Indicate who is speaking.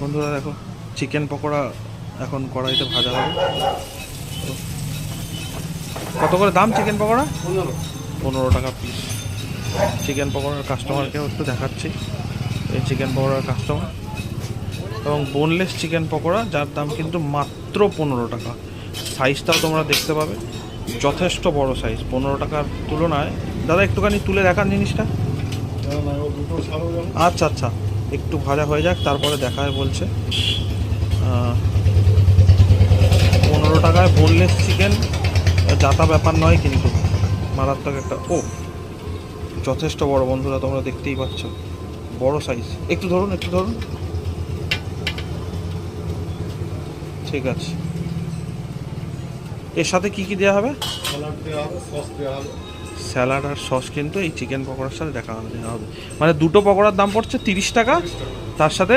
Speaker 1: বন্ধুরা দেখো চিকেন পকোড়া এখন কড়াইতে ভাজা হবে। কত করে দাম চিকেন পকোড়া? 15 টাকা পিস। চিকেন পকোড়ার কাস্টমারকেও একটু দেখাচ্ছি, এই চিকেন পকোড়ার কাস্টমার, এবং বোনলেস চিকেন পকোড়া যার দাম কিন্তু মাত্র 15 টাকা। সাইজটাও তোমরা দেখতে পাবে, যথেষ্ট বড় সাইজ। 15 টাকার তুলনায় দাদা একটুখানি তুলে দেখান জিনিসটা। আচ্ছা আচ্ছা, একটু ভাজা হয়ে যাক তারপরে দেখায় বলছে। 15 টাকায় বোনলেস চিকেন, যাতা ব্যাপার নয় কিন্তু, মারাত্মক একটা। ও যথেষ্ট বড় বন্ধুরা, তোমরা দেখতেই পাচ্ছ বড় সাইজ। একটু ধরুন, একটু ধরুন। ঠিক আছে, এর সাথে কি কি দেওয়া হবে? স্যালাড আর সস কিন্তু এই চিকেন পকোড়ার সাথে দেওয়া হবে। মানে দুটো পকোড়ার দাম পড়ছে 30 টাকা, তার সাথে